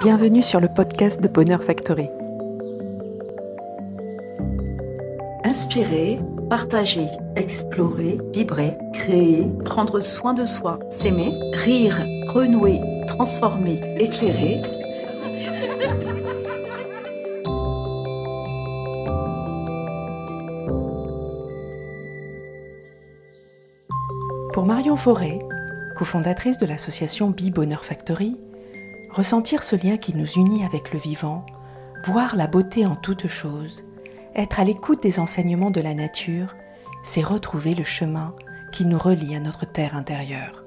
Bienvenue sur le podcast de Bonheur Factory. Inspirer, partager, explorer, vibrer, créer, prendre soin de soi, s'aimer, rire, renouer, transformer, éclairer. Pour Marion Fauré, cofondatrice de l'association Bonheur Factory, ressentir ce lien qui nous unit avec le vivant, voir la beauté en toutes choses, être à l'écoute des enseignements de la nature, c'est retrouver le chemin qui nous relie à notre terre intérieure.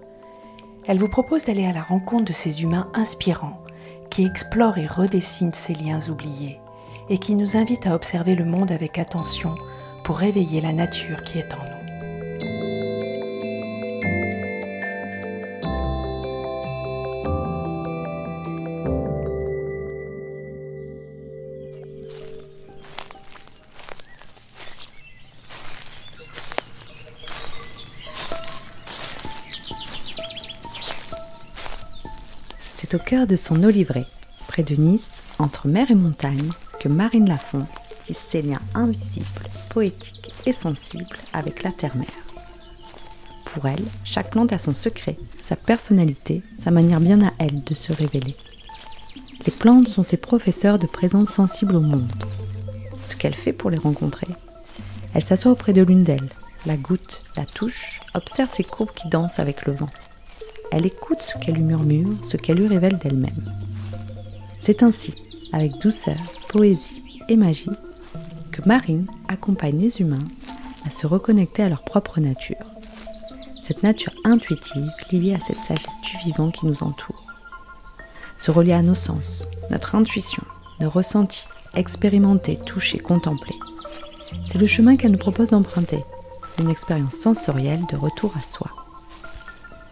Elle vous propose d'aller à la rencontre de ces humains inspirants qui explorent et redessinent ces liens oubliés et qui nous invitent à observer le monde avec attention pour réveiller la nature qui est en nous. C'est au cœur de son Olivet, près de Nice, entre mer et montagne, que Marine Lafont tisse ses liens invisibles, poétiques et sensibles avec la terre-mer. Pour elle, chaque plante a son secret, sa personnalité, sa manière bien à elle de se révéler. Les plantes sont ses professeurs de présence sensible au monde. Ce qu'elle fait pour les rencontrer, elle s'assoit auprès de l'une d'elles, la goûte, la touche, observe ses courbes qui dansent avec le vent. Elle écoute ce qu'elle lui murmure, ce qu'elle lui révèle d'elle-même. C'est ainsi, avec douceur, poésie et magie, que Marine accompagne les humains à se reconnecter à leur propre nature. Cette nature intuitive liée à cette sagesse du vivant qui nous entoure. Se relier à nos sens, notre intuition, nos ressentis, expérimenter, toucher, contempler. C'est le chemin qu'elle nous propose d'emprunter, une expérience sensorielle de retour à soi.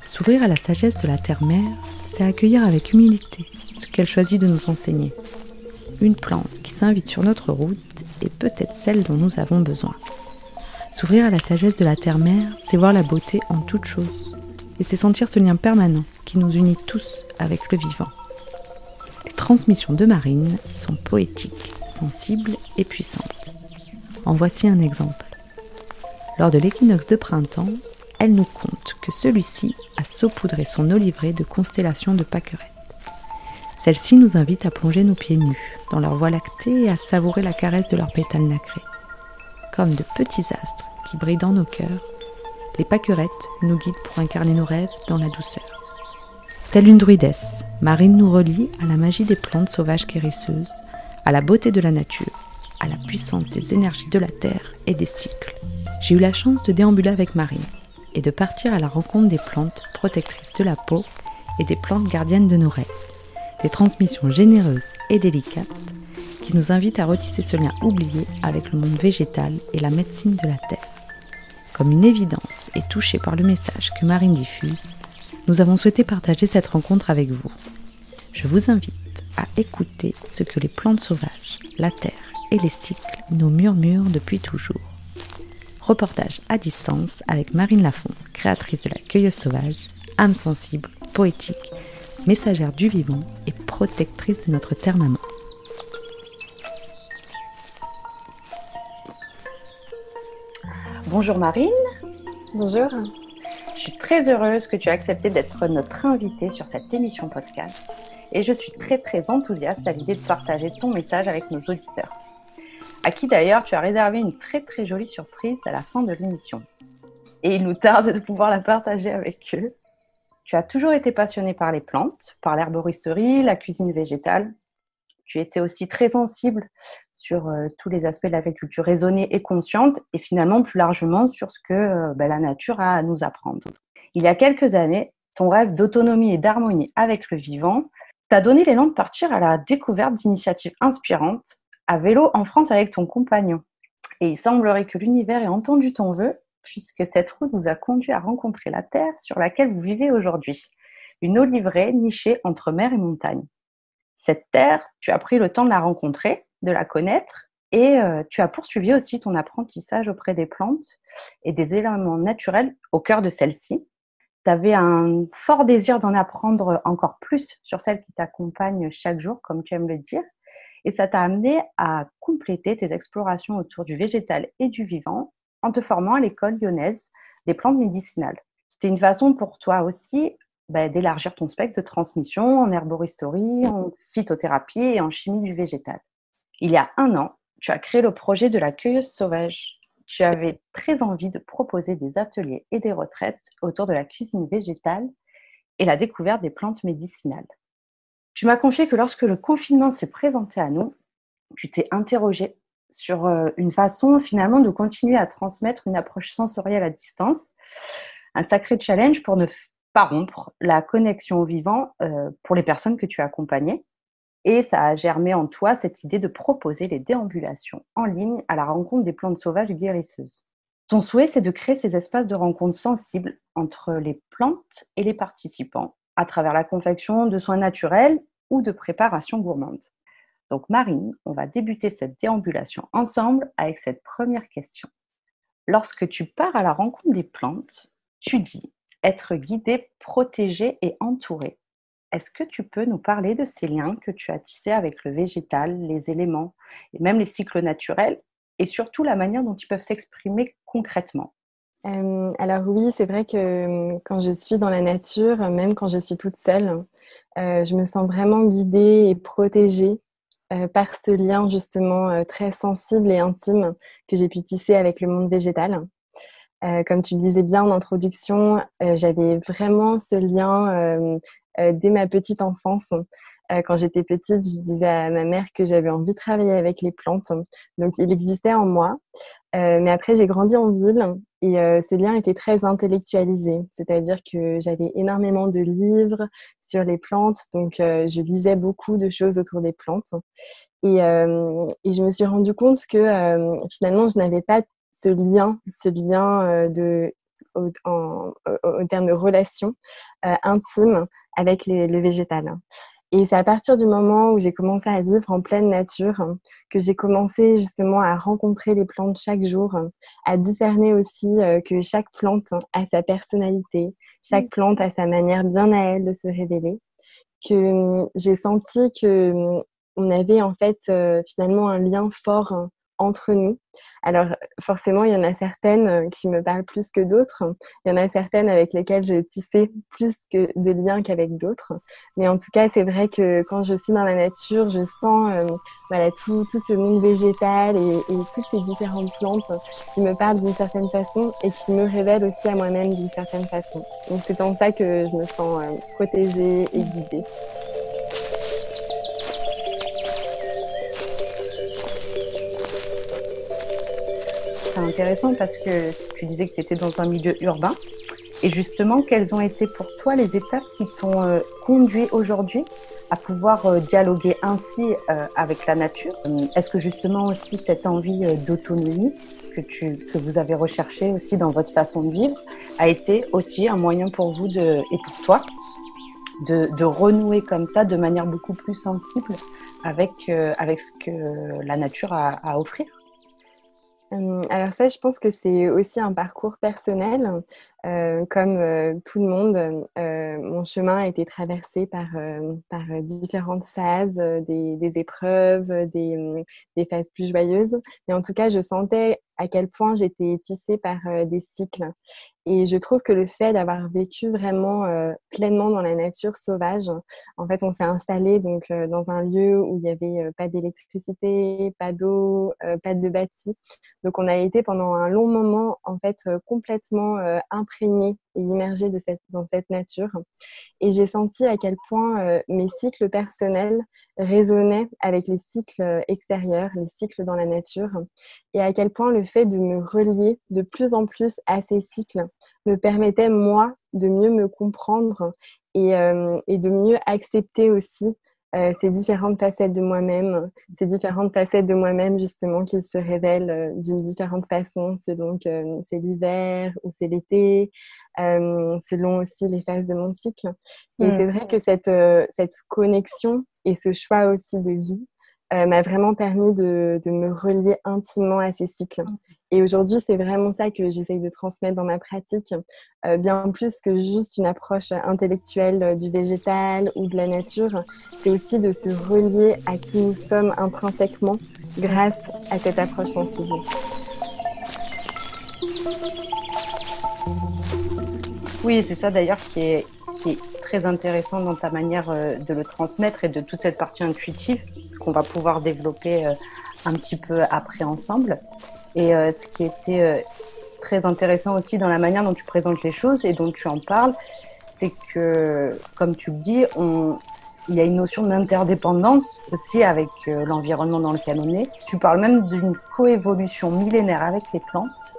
S'ouvrir à la sagesse de la terre-mère, c'est accueillir avec humilité ce qu'elle choisit de nous enseigner. Une plante qui s'invite sur notre route est peut-être celle dont nous avons besoin. S'ouvrir à la sagesse de la terre-mère, c'est voir la beauté en toute chose. Et c'est sentir ce lien permanent qui nous unit tous avec le vivant. Les transmissions de Marine sont poétiques, sensibles et puissantes. En voici un exemple. Lors de l'équinoxe de printemps, elle nous conte que celui-ci a saupoudré son Olivet de constellations de pâquerettes. Celle-ci nous invite à plonger nos pieds nus dans leur voie lactée et à savourer la caresse de leurs pétales nacrés. Comme de petits astres qui brillent dans nos cœurs, les pâquerettes nous guident pour incarner nos rêves dans la douceur. Telle une druidesse, Marine nous relie à la magie des plantes sauvages guérisseuses, à la beauté de la nature, à la puissance des énergies de la terre et des cycles. J'ai eu la chance de déambuler avec Marine et de partir à la rencontre des plantes protectrices de la peau et des plantes gardiennes de nos rêves. Des transmissions généreuses et délicates qui nous invitent à retisser ce lien oublié avec le monde végétal et la médecine de la terre. Comme une évidence et touchée par le message que Marine diffuse, nous avons souhaité partager cette rencontre avec vous. Je vous invite à écouter ce que les plantes sauvages, la terre et les cycles nous murmurent depuis toujours. Reportage à distance avec Marine Lafont, créatrice de la cueilleuse sauvage, âme sensible, poétique, messagère du vivant et protectrice de notre terre maman. Bonjour Marine. Bonjour. Je suis très heureuse que tu aies accepté d'être notre invitée sur cette émission podcast et je suis très enthousiaste à l'idée de partager ton message avec nos auditeurs, à qui d'ailleurs tu as réservé une très jolie surprise à la fin de l'émission. Et il nous tarde de pouvoir la partager avec eux. Tu as toujours été passionnée par les plantes, par l'herboristerie, la cuisine végétale. Tu étais aussi très sensible sur tous les aspects de l'agriculture raisonnée et consciente, et finalement plus largement sur ce que la nature a à nous apprendre. Il y a quelques années, ton rêve d'autonomie et d'harmonie avec le vivant t'a donné l'élan de partir à la découverte d'initiatives inspirantes à vélo en France avec ton compagnon. Et il semblerait que l'univers ait entendu ton vœu, puisque cette route nous a conduit à rencontrer la terre sur laquelle vous vivez aujourd'hui. Une Olivet nichée entre mer et montagne. Cette terre, tu as pris le temps de la rencontrer, de la connaître, et tu as poursuivi aussi ton apprentissage auprès des plantes et des éléments naturels au cœur de celle-ci. tu avais un fort désir d'en apprendre encore plus sur celles qui t'accompagnent chaque jour, comme tu aimes le dire. Et ça t'a amené à compléter tes explorations autour du végétal et du vivant en te formant à l'école lyonnaise des plantes médicinales. C'était une façon pour toi aussi d'élargir ton spectre de transmission en herboristerie, en phytothérapie et en chimie du végétal. Il y a 1 an, tu as créé le projet de la cueilleuse sauvage. Tu avais très envie de proposer des ateliers et des retraites autour de la cuisine végétale et la découverte des plantes médicinales. Tu m'as confié que lorsque le confinement s'est présenté à nous, tu t'es interrogée sur une façon finalement de continuer à transmettre une approche sensorielle à distance, un sacré challenge pour ne pas rompre la connexion au vivant pour les personnes que tu as accompagnées. Et ça a germé en toi cette idée de proposer les déambulations en ligne à la rencontre des plantes sauvages guérisseuses. Ton souhait, c'est de créer ces espaces de rencontre sensibles entre les plantes et les participants à travers la confection de soins naturels ou de préparations gourmandes. Donc Marine, on va débuter cette déambulation ensemble avec cette première question. Lorsque tu pars à la rencontre des plantes, tu dis être guidé, protégé et entouré. Est-ce que tu peux nous parler de ces liens que tu as tissés avec le végétal, les éléments et même les cycles naturels et surtout la manière dont ils peuvent s'exprimer concrètement? Alors oui, c'est vrai que quand je suis dans la nature, même quand je suis toute seule, je me sens vraiment guidée et protégée par ce lien justement très sensible et intime que j'ai pu tisser avec le monde végétal. Comme tu le disais bien en introduction, j'avais vraiment ce lien dès ma petite enfance. Quand j'étais petite, je disais à ma mère que j'avais envie de travailler avec les plantes. Donc, il existait en moi. Mais après, j'ai grandi en ville et ce lien était très intellectualisé. C'est-à-dire que j'avais énormément de livres sur les plantes. Donc, je lisais beaucoup de choses autour des plantes. Et je me suis rendu compte que finalement, je n'avais pas ce lien au terme de relation intime avec le végétal. Et c'est à partir du moment où j'ai commencé à vivre en pleine nature que j'ai commencé justement à rencontrer les plantes chaque jour, à discerner aussi que chaque plante a sa personnalité, chaque plante a sa manière bien à elle de se révéler, que j'ai senti que on avait en fait finalement un lien fort entre nous. Alors forcément, il y en a certaines qui me parlent plus que d'autres. Il y en a certaines avec lesquelles j'ai tissé plus de liens qu'avec d'autres. Mais en tout cas, c'est vrai que quand je suis dans la nature, je sens tout ce monde végétal et toutes ces différentes plantes qui me parlent d'une certaine façon et qui me révèlent aussi à moi-même d'une certaine façon. Donc c'est en ça que je me sens protégée et guidée. C'est intéressant parce que tu disais que tu étais dans un milieu urbain. Et justement, quelles ont été pour toi les étapes qui t'ont conduit aujourd'hui à pouvoir dialoguer ainsi avec la nature? Est-ce que justement aussi cette envie d'autonomie que vous avez recherchée aussi dans votre façon de vivre a été aussi un moyen pour vous et pour toi de renouer comme ça de manière beaucoup plus sensible avec ce que la nature a à offrir? Alors ça, je pense que c'est aussi un parcours personnel. Comme tout le monde, mon chemin a été traversé par différentes phases, des épreuves, des phases plus joyeuses. Mais en tout cas, je sentais à quel point j'étais tissée par des cycles. Et je trouve que le fait d'avoir vécu vraiment pleinement dans la nature sauvage, en fait, on s'est installé donc dans un lieu où il n'y avait pas d'électricité, pas d'eau, pas de bâti. Donc, on a été pendant un long moment, en fait, complètement imprégnés et immergés dans cette nature. Et j'ai senti à quel point mes cycles personnels résonnaient avec les cycles extérieurs, les cycles dans la nature, et à quel point le fait de me relier de plus en plus à ces cycles me permettait, moi, de mieux me comprendre et de mieux accepter aussi ces différentes facettes de moi-même, justement qui se révèlent d'une différente façon selon que c'est l'hiver ou c'est l'été, selon aussi les phases de mon cycle. Et c'est vrai que cette connexion et ce choix aussi de vie m'a vraiment permis de me relier intimement à ces cycles. Et aujourd'hui, c'est vraiment ça que j'essaye de transmettre dans ma pratique, bien plus que juste une approche intellectuelle du végétal ou de la nature. C'est aussi de se relier à qui nous sommes intrinsèquement grâce à cette approche sensible. Oui, c'est ça d'ailleurs qui est très intéressant dans ta manière de le transmettre et de toute cette partie intuitive qu'on va pouvoir développer un petit peu après ensemble. Et ce qui était très intéressant aussi dans la manière dont tu présentes les choses et dont tu en parles, c'est que, comme tu le dis, il y a une notion d'interdépendance aussi avec l'environnement dans lequel on est. Tu parles même d'une coévolution millénaire avec les plantes.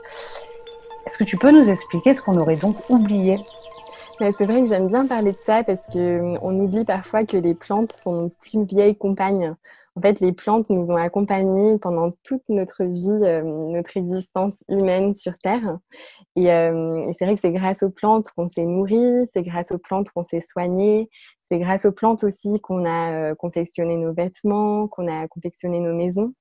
Est-ce que tu peux nous expliquer ce qu'on aurait donc oublié ? C'est vrai que j'aime bien parler de ça parce qu'on oublie parfois que les plantes sont nos plus vieilles compagnes. En fait, les plantes nous ont accompagnés pendant toute notre vie, notre existence humaine sur Terre. Et c'est vrai que c'est grâce aux plantes qu'on s'est nourri, c'est grâce aux plantes qu'on s'est soigné, c'est grâce aux plantes aussi qu'on a confectionné nos vêtements, qu'on a confectionné nos maisons.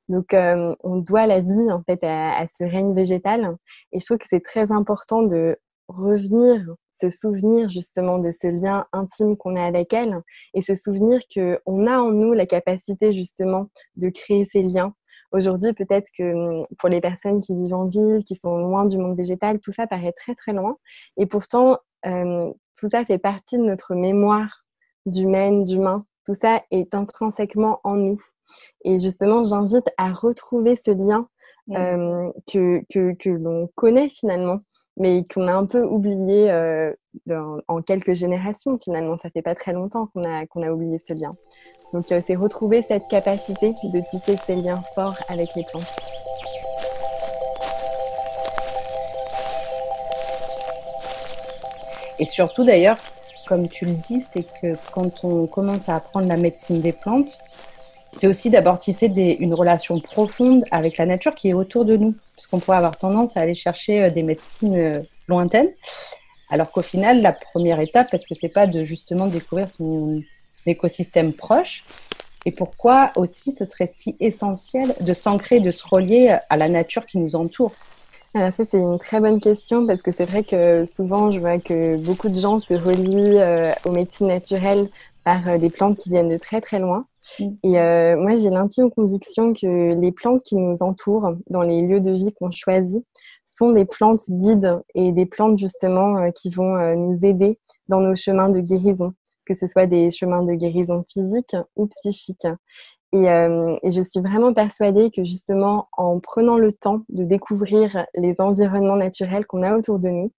Donc, on doit la vie en fait à ce règne végétal. Et je trouve que c'est très important de revenir, se souvenir justement de ce lien intime qu'on a avec elle et se souvenir qu'on a en nous la capacité justement de créer ces liens. Aujourd'hui, peut-être que pour les personnes qui vivent en ville, qui sont loin du monde végétal, tout ça paraît très très loin et pourtant tout ça fait partie de notre mémoire d'humain. Tout ça est intrinsèquement en nous. Et justement, j'invite à retrouver ce lien que l'on connaît finalement, mais qu'on a un peu oublié en quelques générations finalement. Ça fait pas très longtemps qu'on a oublié ce lien. Donc c'est retrouver cette capacité de tisser ces liens forts avec les plantes. Et surtout d'ailleurs, comme tu le dis, c'est que quand on commence à apprendre la médecine des plantes, c'est aussi d'abord tisser une relation profonde avec la nature qui est autour de nous. Parce qu'on pourrait avoir tendance à aller chercher des médecines lointaines. Alors qu'au final, la première étape, parce que c'est pas de justement découvrir son écosystème proche, et pourquoi aussi ce serait si essentiel de s'ancrer, de se relier à la nature qui nous entoure. Alors ça, c'est une très bonne question parce que c'est vrai que souvent, je vois que beaucoup de gens se relient aux médecines naturelles par des plantes qui viennent de très très loin. Et moi, j'ai l'intime conviction que les plantes qui nous entourent dans les lieux de vie qu'on choisit sont des plantes guides et des plantes justement qui vont nous aider dans nos chemins de guérison, que ce soit des chemins de guérison physique ou psychique. Et je suis vraiment persuadée que justement, en prenant le temps de découvrir les environnements naturels qu'on a autour de nous,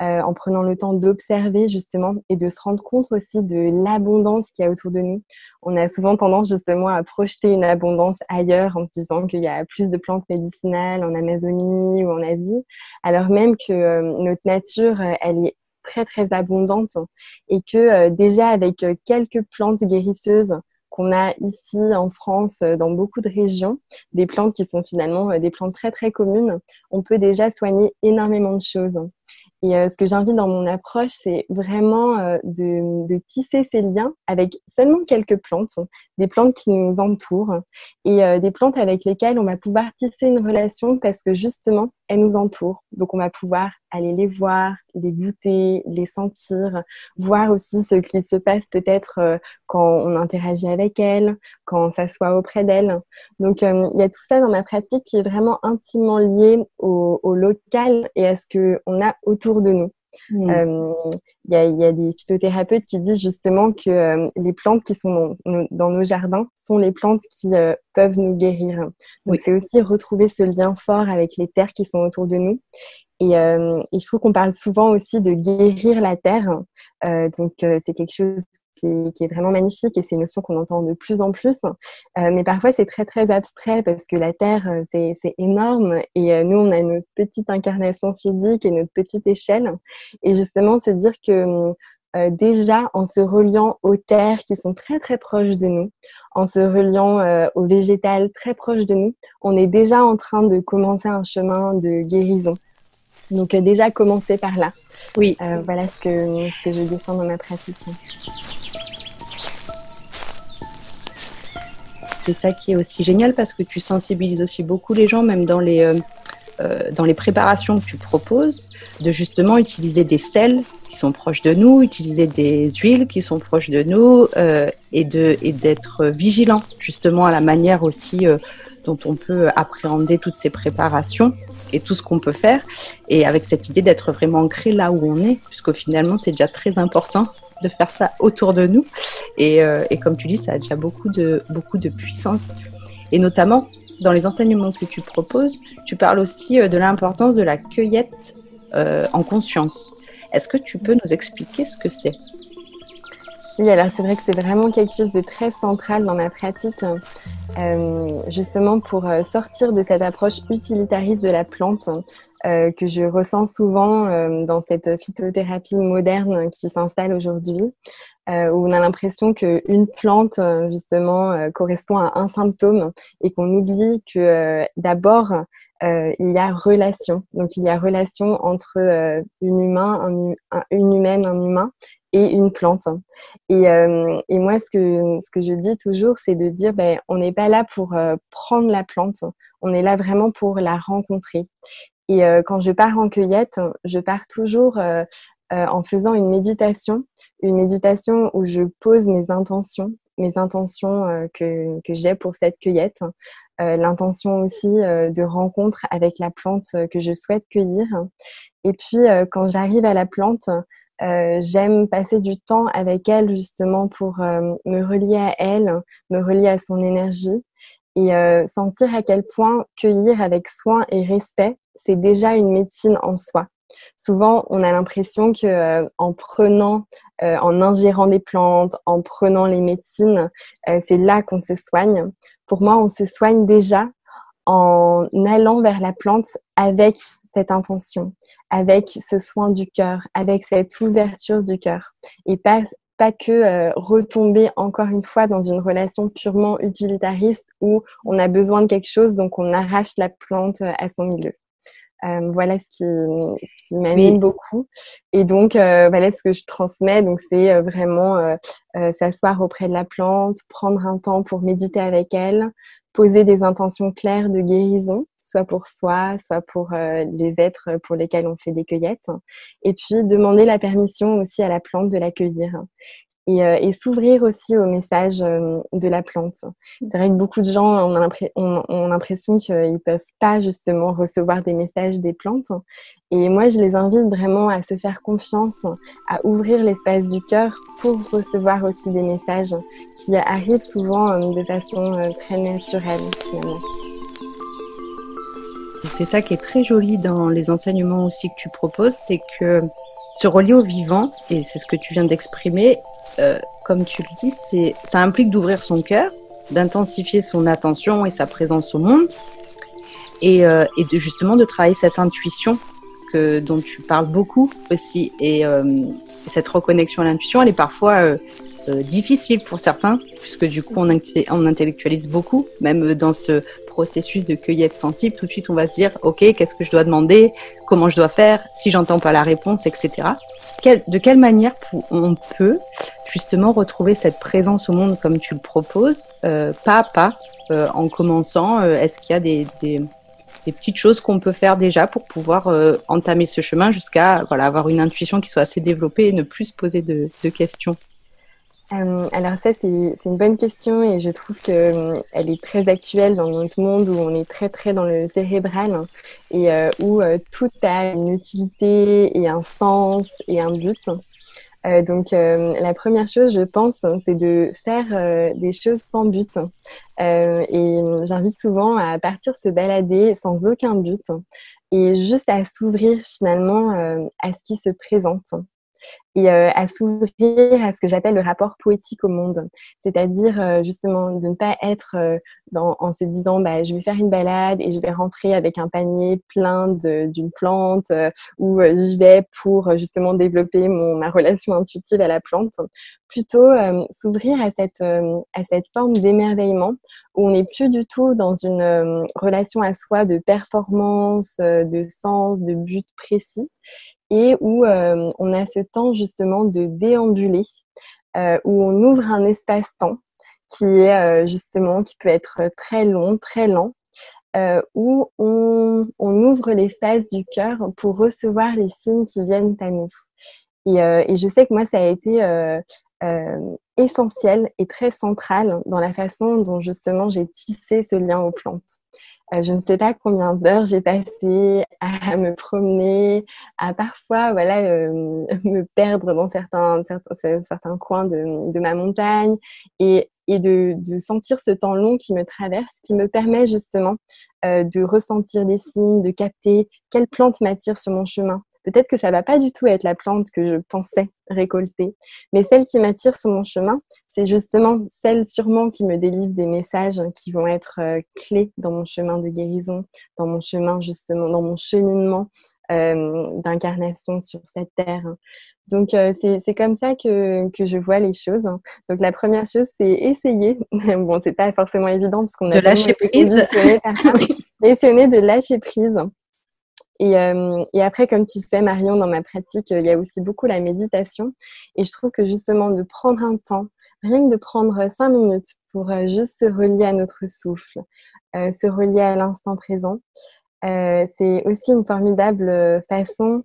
en prenant le temps d'observer justement et de se rendre compte aussi de l'abondance qu'il y a autour de nous. On a souvent tendance justement à projeter une abondance ailleurs en se disant qu'il y a plus de plantes médicinales en Amazonie ou en Asie, alors même que notre nature, elle est très très abondante et que déjà avec quelques plantes guérisseuses qu'on a ici en France, dans beaucoup de régions, des plantes qui sont finalement des plantes très très communes, on peut déjà soigner énormément de choses. Et ce que j'invite dans mon approche, c'est vraiment de tisser ces liens avec seulement quelques plantes, des plantes qui nous entourent et des plantes avec lesquelles on va pouvoir tisser une relation parce que justement, elles nous entourent. Donc, on va pouvoir aller les voir, les goûter, les sentir, voir aussi ce qui se passe peut-être quand on interagit avec elles, quand on s'assoit auprès d'elles. Donc, il y a tout ça dans ma pratique qui est vraiment intimement lié au local et à ce qu'on a autour de nous. Il y a des phytothérapeutes qui disent justement que les plantes qui sont dans nos jardins sont les plantes qui peuvent nous guérir. Donc, c'est aussi retrouver ce lien fort avec les terres qui sont autour de nous. Et je trouve qu'on parle souvent aussi de guérir la terre. Donc, c'est quelque chose qui est vraiment magnifique et c'est une notion qu'on entend de plus en plus. Mais parfois, c'est très, très abstrait parce que la terre, c'est énorme et nous, on a notre petite incarnation physique et notre petite échelle. Et justement, se dire que déjà, en se reliant aux terres qui sont très, très proches de nous, en se reliant au végétal très proche de nous, on est déjà en train de commencer un chemin de guérison. Donc déjà commencer par là. Oui. Voilà ce que je défends dans ma pratique. c'est ça qui est aussi génial parce que tu sensibilises aussi beaucoup les gens, même dans les préparations que tu proposes, de justement utiliser des sels qui sont proches de nous, utiliser des huiles qui sont proches de nous et d'être vigilant justement à la manière aussi dont on peut appréhender toutes ces préparations et tout ce qu'on peut faire, et avec cette idée d'être vraiment ancré là où on est, puisqu'au finalement c'est déjà très important de faire ça autour de nous, et comme tu dis, ça a déjà beaucoup de puissance, et notamment dans les enseignements que tu proposes, tu parles aussi de l'importance de la cueillette en conscience. Est-ce que tu peux nous expliquer ce que c'est ? Oui, alors c'est vrai que c'est vraiment quelque chose de très central dans ma pratique, justement pour sortir de cette approche utilitariste de la plante que je ressens souvent dans cette phytothérapie moderne qui s'installe aujourd'hui, où on a l'impression qu'une plante, justement, correspond à un symptôme et qu'on oublie que d'abord, il y a relation. Donc, il y a relation entre une humaine, un humain et une plante. Et moi, ce que je dis toujours, c'est de dire, on n'est pas là pour prendre la plante, on est là vraiment pour la rencontrer. Et quand je pars en cueillette, je pars toujours en faisant une méditation où je pose mes intentions que j'ai pour cette cueillette, l'intention aussi de rencontre avec la plante que je souhaite cueillir. Et puis, quand j'arrive à la plante, j'aime passer du temps avec elle justement pour me relier à elle, me relier à son énergie et sentir à quel point cueillir avec soin et respect, c'est déjà une médecine en soi. Souvent, on a l'impression que en ingérant des plantes, en prenant les médecines, c'est là qu'on se soigne. Pour moi, on se soigne déjà en allant vers la plante avec cette intention, avec ce soin du cœur, avec cette ouverture du cœur, et pas que retomber encore une fois dans une relation purement utilitariste où on a besoin de quelque chose, donc on arrache la plante à son milieu. Voilà ce qui m'anime beaucoup. Et donc, voilà ce que je transmets. Donc, c'est vraiment s'asseoir auprès de la plante, prendre un temps pour méditer avec elle, poser des intentions claires de guérison, soit pour soi, soit pour les êtres pour lesquels on fait des cueillettes. Et puis, demander la permission aussi à la plante de l'accueillir. Et s'ouvrir aussi au message de la plante. C'est vrai que beaucoup de gens ont l'impression qu'ils ne peuvent pas justement recevoir des messages des plantes. Et moi, je les invite vraiment à se faire confiance, à ouvrir l'espace du cœur pour recevoir aussi des messages qui arrivent souvent de façon très naturelle finalement. C'est ça qui est très joli dans les enseignements aussi que tu proposes, c'est que se relier au vivant, et c'est ce que tu viens d'exprimer, comme tu le dis, ça implique d'ouvrir son cœur, d'intensifier son attention et sa présence au monde, et justement de travailler cette intuition dont tu parles beaucoup aussi, et cette reconnexion à l'intuition, elle est parfois difficile pour certains, puisque du coup on intellectualise beaucoup, même dans ce processus de cueillette sensible, tout de suite on va se dire ok, qu'est-ce que je dois demander, comment je dois faire, si j'entends pas la réponse, etc. De quelle manière on peut justement retrouver cette présence au monde comme tu le proposes, pas à pas, en commençant, est-ce qu'il y a des petites choses qu'on peut faire déjà pour pouvoir entamer ce chemin jusqu'à avoir une intuition qui soit assez développée et ne plus se poser de questions? Alors ça, c'est une bonne question et je trouve qu'elle est très actuelle dans notre monde où on est très très dans le cérébral et où tout a une utilité et un sens et un but. Donc la première chose, je pense, c'est de faire des choses sans but. Et j'invite souvent à partir se balader sans aucun but et juste à s'ouvrir finalement à ce qui se présente. Et à s'ouvrir à ce que j'appelle le rapport poétique au monde. C'est-à-dire justement de ne pas être en se disant je vais faire une balade et je vais rentrer avec un panier plein d'une plante ou j'y vais pour justement développer ma relation intuitive à la plante. Plutôt s'ouvrir à cette forme d'émerveillement où on n'est plus du tout dans une relation à soi de performance, de sens, de but précis, et où on a ce temps justement de déambuler, où on ouvre un espace-temps qui est justement, qui peut être très long, très lent, où on ouvre les phases du cœur pour recevoir les signes qui viennent à nous. Et je sais que moi, ça a été essentiel et très central dans la façon dont justement j'ai tissé ce lien aux plantes. Je ne sais pas combien d'heures j'ai passé à me promener, à parfois me perdre dans certains coins de ma montagne et de sentir ce temps long qui me traverse, qui me permet justement de ressentir des signes, de capter quelle plante m'attire sur mon chemin. Peut-être que ça va pas du tout être la plante que je pensais récolter, mais celle qui m'attire sur mon chemin, c'est justement celle sûrement qui me délivre des messages qui vont être clés dans mon chemin de guérison, dans mon chemin justement, dans mon cheminement d'incarnation sur cette terre. Donc, c'est comme ça que je vois les choses. Donc, la première chose, c'est essayer. Bon, c'est pas forcément évident parce qu'on a lâcher été prise. conditionné par ça. Mais essayer de lâcher prise. Et après, comme tu sais, Marion, dans ma pratique, il y a aussi beaucoup la méditation. Et je trouve que justement, de prendre un temps, rien que de prendre 5 minutes pour juste se relier à notre souffle, se relier à l'instant présent, c'est aussi une formidable façon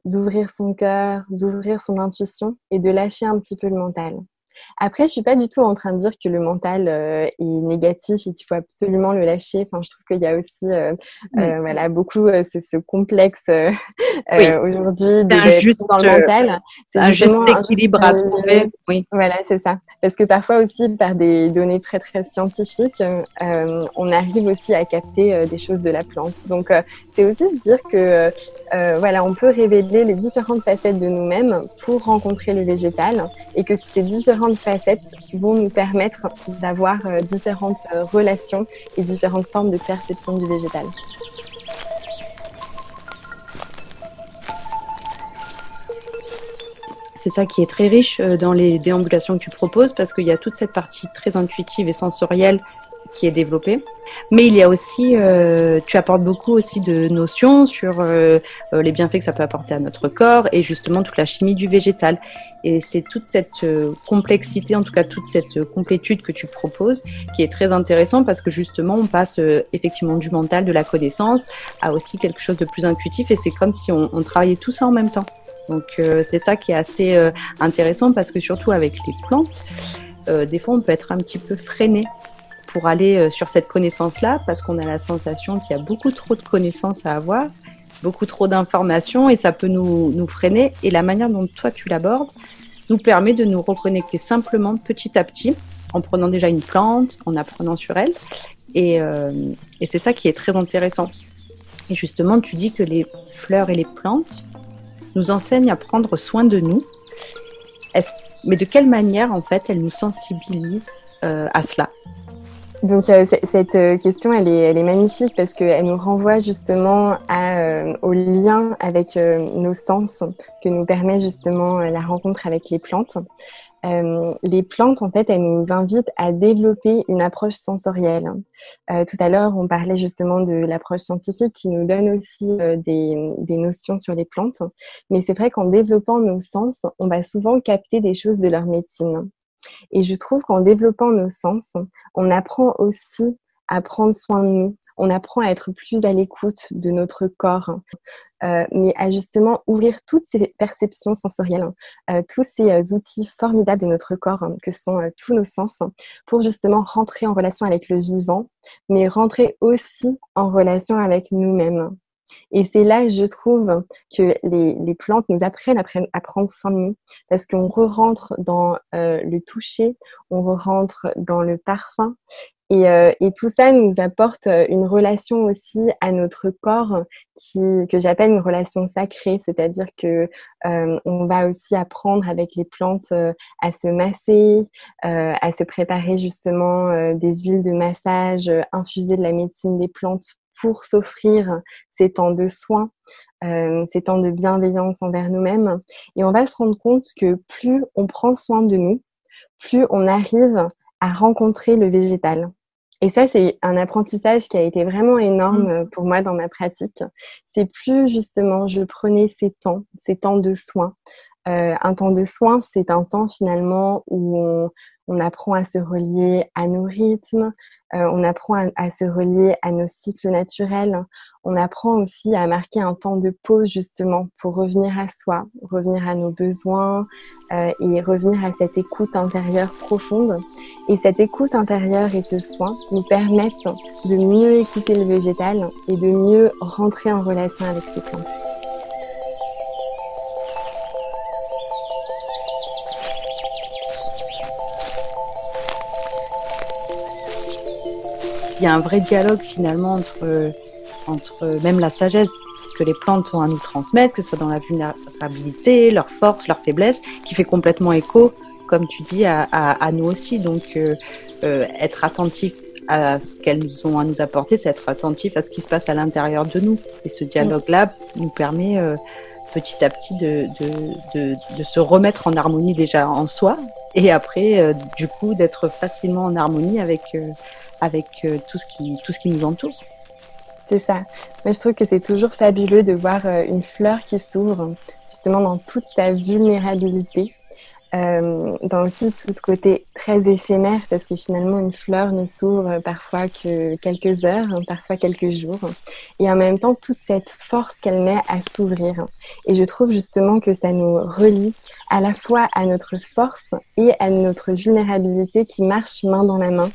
d'ouvrir son cœur, d'ouvrir son intuition et de lâcher un petit peu le mental. Après, je suis pas du tout en train de dire que le mental est négatif et qu'il faut absolument le lâcher. Enfin, je trouve qu'il y a aussi beaucoup ce complexe aujourd'hui d'être dans le mental. C'est un juste justement équilibre à trouver. Oui. Voilà, c'est ça. Parce que parfois aussi, par des données très très scientifiques, on arrive aussi à capter des choses de la plante. Donc, c'est aussi se dire que on peut révéler les différentes facettes de nous-mêmes pour rencontrer le végétal et que ces différentes facettes vont nous permettre d'avoir différentes relations et différentes formes de perception du végétal. C'est ça qui est très riche dans les déambulations que tu proposes parce qu'il y a toute cette partie très intuitive et sensorielle qui est développée. Mais il y a aussi, tu apportes beaucoup aussi de notions sur les bienfaits que ça peut apporter à notre corps et justement toute la chimie du végétal. Et c'est toute cette complexité, en tout cas toute cette complétude que tu proposes qui est très intéressant parce que justement on passe effectivement du mental, de la connaissance à aussi quelque chose de plus intuitif et c'est comme si on travaillait tout ça en même temps. Donc c'est ça qui est assez intéressant parce que surtout avec les plantes, des fois on peut être un petit peu freiné pour aller sur cette connaissance-là parce qu'on a la sensation qu'il y a beaucoup trop de connaissances à avoir, beaucoup trop d'informations et ça peut nous freiner. Et la manière dont toi tu l'abordes nous permet de nous reconnecter simplement petit à petit en prenant déjà une plante, en apprenant sur elle. Et c'est ça qui est très intéressant. Et justement, tu dis que les fleurs et les plantes nous enseignent à prendre soin de nous. Mais de quelle manière, en fait, elles nous sensibilisent à cela ? Donc, cette question, elle est magnifique parce qu'elle nous renvoie justement au lien avec nos sens que nous permet justement la rencontre avec les plantes. Les plantes, en fait, elles nous invitent à développer une approche sensorielle. Tout à l'heure, on parlait justement de l'approche scientifique qui nous donne aussi des notions sur les plantes. Mais c'est vrai qu'en développant nos sens, on va souvent capter des choses de leur médecine. Et je trouve qu'en développant nos sens, on apprend aussi à prendre soin de nous. On apprend à être plus à l'écoute de notre corps, mais à justement ouvrir toutes ces perceptions sensorielles, tous ces outils formidables de notre corps, que sont tous nos sens, pour justement rentrer en relation avec le vivant, mais rentrer aussi en relation avec nous-mêmes. Et c'est là, je trouve, que les plantes nous apprennent à prendre soin de nous parce qu'on re-rentre dans le toucher, on re-rentre dans le parfum et tout ça nous apporte une relation aussi à notre corps que j'appelle une relation sacrée, c'est-à-dire que on va aussi apprendre avec les plantes à se masser, à se préparer justement des huiles de massage, infuser de la médecine des plantes pour s'offrir ces temps de soins, ces temps de bienveillance envers nous-mêmes. Et on va se rendre compte que plus on prend soin de nous, plus on arrive à rencontrer le végétal. Et ça, c'est un apprentissage qui a été vraiment énorme pour moi dans ma pratique. C'est plus justement, je prenais ces temps de soins Un temps de soin, c'est un temps finalement où on apprend à se relier à nos rythmes, on apprend à se relier à nos cycles naturels. On apprend aussi à marquer un temps de pause justement pour revenir à soi, revenir à nos besoins et revenir à cette écoute intérieure profonde. Et cette écoute intérieure et ce soin nous permettent de mieux écouter le végétal et de mieux rentrer en relation avec ces plantes. Il y a un vrai dialogue finalement entre même la sagesse que les plantes ont à nous transmettre, que ce soit dans la vulnérabilité, leur force, leur faiblesse, qui fait complètement écho, comme tu dis, à nous aussi. Donc, être attentif à ce qu'elles ont à nous apporter, c'est être attentif à ce qui se passe à l'intérieur de nous. Et ce dialogue-là nous permet petit à petit de se remettre en harmonie déjà en soi, et après, du coup, d'être facilement en harmonie avec tout ce qui nous entoure. C'est ça. Moi, je trouve que c'est toujours fabuleux de voir une fleur qui s'ouvre justement dans toute sa vulnérabilité, dans aussi tout ce côté très éphémère, parce que finalement, une fleur ne s'ouvre parfois que quelques heures, parfois quelques jours, et en même temps, toute cette force qu'elle met à s'ouvrir. Et je trouve justement que ça nous relie à la fois à notre force et à notre vulnérabilité qui marche main dans la main.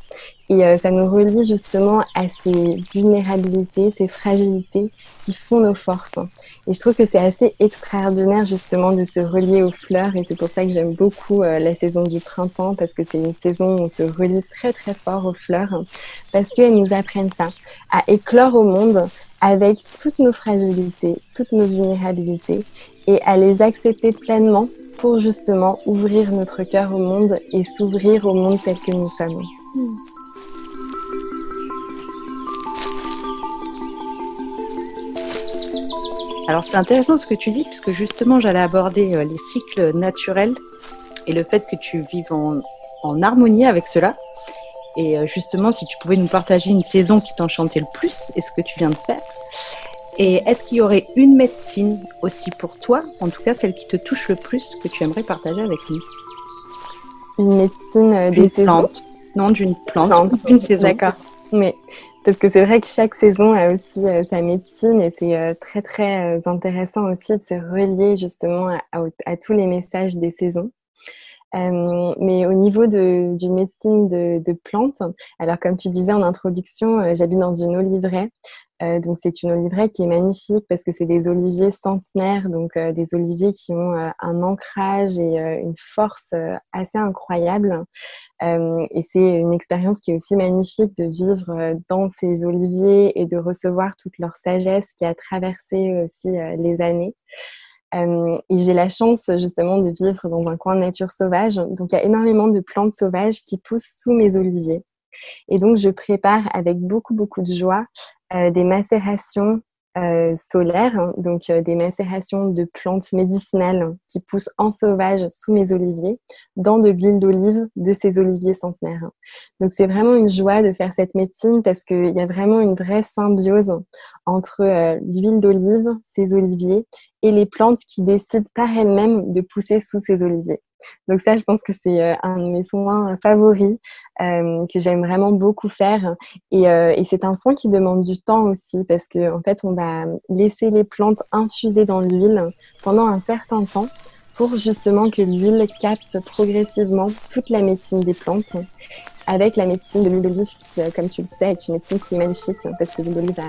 Et ça nous relie justement à ces vulnérabilités, ces fragilités qui font nos forces. Et je trouve que c'est assez extraordinaire justement de se relier aux fleurs. Et c'est pour ça que j'aime beaucoup la saison du printemps, parce que c'est une saison où on se relie très très fort aux fleurs, parce qu'elles nous apprennent ça, à éclore au monde avec toutes nos fragilités, toutes nos vulnérabilités, et à les accepter pleinement pour justement ouvrir notre cœur au monde et s'ouvrir au monde tel que nous sommes. Alors c'est intéressant ce que tu dis, puisque justement j'allais aborder les cycles naturels et le fait que tu vives en harmonie avec cela. Et justement, si tu pouvais nous partager une saison qui t'enchantait le plus, et ce que tu viens de faire. Et est-ce qu'il y aurait une médecine aussi pour toi, en tout cas celle qui te touche le plus, que tu aimerais partager avec nous? Une médecine des saisons? Non, d'une plante, d'une saison. D'accord, mais parce que c'est vrai que chaque saison a aussi sa médecine, et c'est très très intéressant aussi de se relier justement à tous les messages des saisons. Mais au niveau d'une médecine de plantes, alors comme tu disais en introduction, j'habite dans une oliveraie. Donc c'est une oliveraie qui est magnifique parce que c'est des oliviers centenaires, donc des oliviers qui ont un ancrage et une force assez incroyable. Et c'est une expérience qui est aussi magnifique de vivre dans ces oliviers et de recevoir toute leur sagesse qui a traversé aussi les années. Et j'ai la chance justement de vivre dans un coin de nature sauvage. Donc il y a énormément de plantes sauvages qui poussent sous mes oliviers. Et donc je prépare avec beaucoup beaucoup de joie des macérations solaires, donc des macérations de plantes médicinales qui poussent en sauvage sous mes oliviers, dans de l'huile d'olive de ces oliviers centenaires. Donc c'est vraiment une joie de faire cette médecine, parce qu'il y a vraiment une vraie symbiose entre l'huile d'olive, ces oliviers, et les plantes qui décident par elles-mêmes de pousser sous ces oliviers. Donc ça, je pense que c'est un de mes soins favoris que j'aime vraiment beaucoup faire. Et c'est un soin qui demande du temps aussi, parce qu'en fait, on va laisser les plantes infuser dans l'huile pendant un certain temps pour justement que l'huile capte progressivement toute la médecine des plantes, avec la médecine de l'huile d'olive qui, comme tu le sais, est une médecine qui est magnifique, parce que l'huile d'olive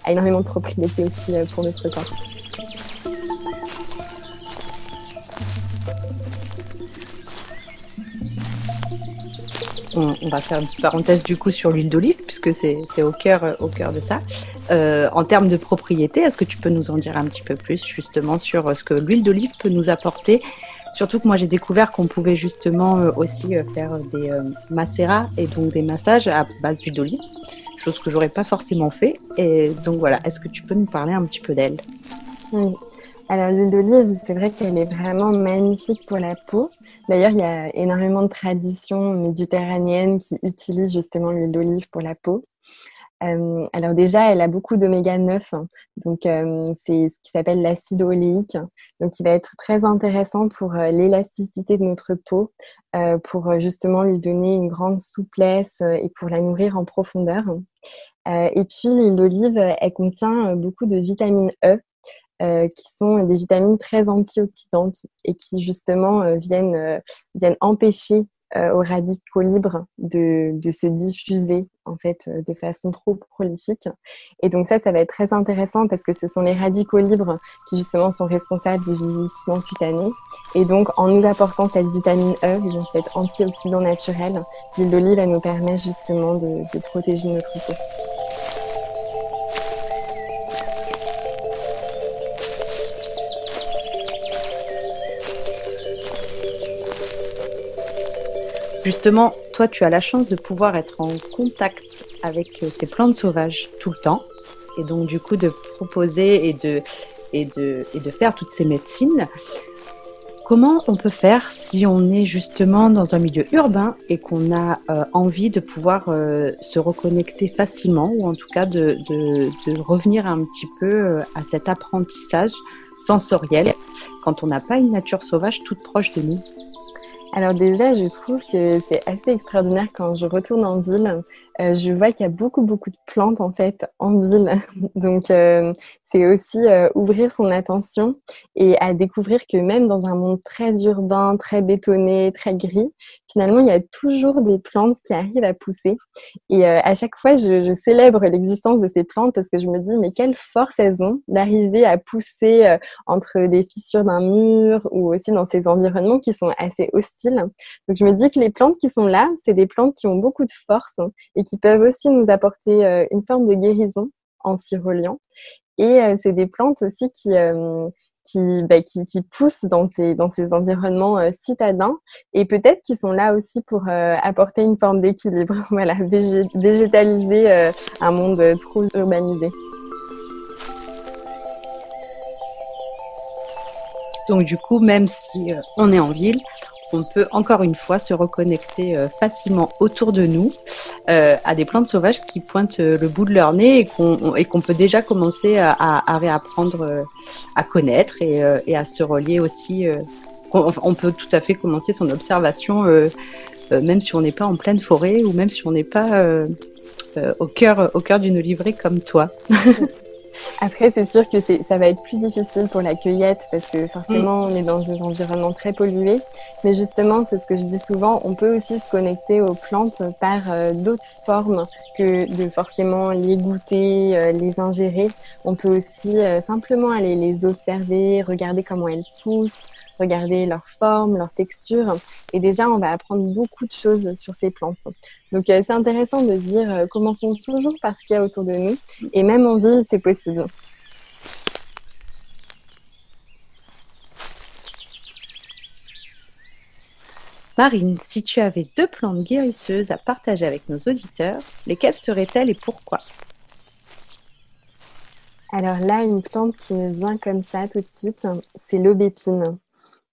a énormément de propriétés aussi pour notre corps. On va faire une petite parenthèse du coup sur l'huile d'olive, puisque c'est au cœur de ça. En termes de propriété, est-ce que tu peux nous en dire un petit peu plus justement sur ce que l'huile d'olive peut nous apporter? Surtout que moi j'ai découvert qu'on pouvait justement aussi faire des macérats et donc des massages à base d'huile d'olive, chose que j'aurais pas forcément fait. Et donc voilà, est-ce que tu peux nous parler un petit peu d'elle? Oui. Alors l'huile d'olive, c'est vrai qu'elle est vraiment magnifique pour la peau. D'ailleurs, il y a énormément de traditions méditerranéennes qui utilisent justement l'huile d'olive pour la peau. Alors déjà, elle a beaucoup d'oméga 9, donc c'est ce qui s'appelle l'acide oléique, donc il va être très intéressant pour l'élasticité de notre peau, pour justement lui donner une grande souplesse et pour la nourrir en profondeur. Et puis l'huile d'olive, elle contient beaucoup de vitamine E, qui sont des vitamines très antioxydantes et qui justement viennent empêcher aux radicaux libres de se diffuser en fait de façon trop prolifique. Et donc ça va être très intéressant parce que ce sont les radicaux libres qui justement sont responsables du vieillissement cutané. Et donc en nous apportant cette vitamine E, donc cet antioxydant naturel, l'huile d'olive elle nous permet justement de protéger notre peau. Justement, toi, tu as la chance de pouvoir être en contact avec ces plantes sauvages tout le temps, et donc du coup de proposer et de faire toutes ces médecines. Comment on peut faire si on est justement dans un milieu urbain et qu'on a envie de pouvoir se reconnecter facilement, ou en tout cas de revenir un petit peu à cet apprentissage sensoriel quand on n'a pas une nature sauvage toute proche de nous? Alors déjà, je trouve que c'est assez extraordinaire quand je retourne en ville. Je vois qu'il y a beaucoup de plantes en fait en ville. Donc c'est aussi ouvrir son attention et à découvrir que même dans un monde très urbain, très bétonné, très gris, finalement il y a toujours des plantes qui arrivent à pousser. Et à chaque fois, je célèbre l'existence de ces plantes parce que je me dis mais quelle force elles ont d'arriver à pousser entre des fissures d'un mur ou aussi dans ces environnements qui sont assez hostiles. Donc je me dis que les plantes qui sont là, c'est des plantes qui ont beaucoup de force et qui peuvent aussi nous apporter une forme de guérison en s'y reliant. Et c'est des plantes aussi qui poussent dans ces environnements citadins et peut-être qui sont là aussi pour apporter une forme d'équilibre, voilà, végétaliser un monde trop urbanisé. Donc du coup, même si on est en ville, on peut encore une fois se reconnecter facilement autour de nous à des plantes sauvages qui pointent le bout de leur nez et qu'on peut déjà commencer à réapprendre à connaître et à se relier aussi. On peut tout à fait commencer son observation même si on n'est pas en pleine forêt ou même si on n'est pas au cœur d'une oliverie comme toi. Après, c'est sûr que ça va être plus difficile pour la cueillette parce que forcément, on est dans un environnement très pollué. Mais justement, c'est ce que je dis souvent, on peut aussi se connecter aux plantes par d'autres formes que de forcément les goûter, les ingérer. On peut aussi simplement aller les observer, regarder comment elles poussent, regarder leur forme, leur texture. Et déjà, on va apprendre beaucoup de choses sur ces plantes. Donc, c'est intéressant de se dire commençons toujours par ce qu'il y a autour de nous. Et même en ville, c'est possible. Marine, si tu avais 2 plantes guérisseuses à partager avec nos auditeurs, lesquelles seraient-elles et pourquoi? Alors là, une plante qui me vient comme ça tout de suite, c'est l'aubépine,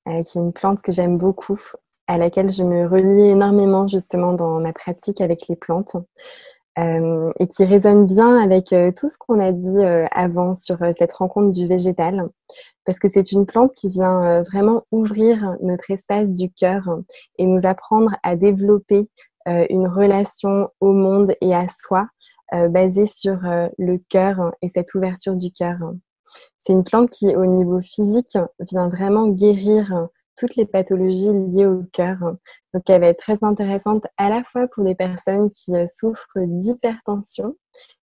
qui est une plante que j'aime beaucoup, à laquelle je me relie énormément justement dans ma pratique avec les plantes. Et qui résonne bien avec tout ce qu'on a dit avant sur cette rencontre du végétal, parce que c'est une plante qui vient vraiment ouvrir notre espace du cœur et nous apprendre à développer une relation au monde et à soi basée sur le cœur et cette ouverture du cœur. C'est une plante qui, au niveau physique, vient vraiment guérir toutes les pathologies liées au cœur. Donc, elle va être très intéressante à la fois pour des personnes qui souffrent d'hypertension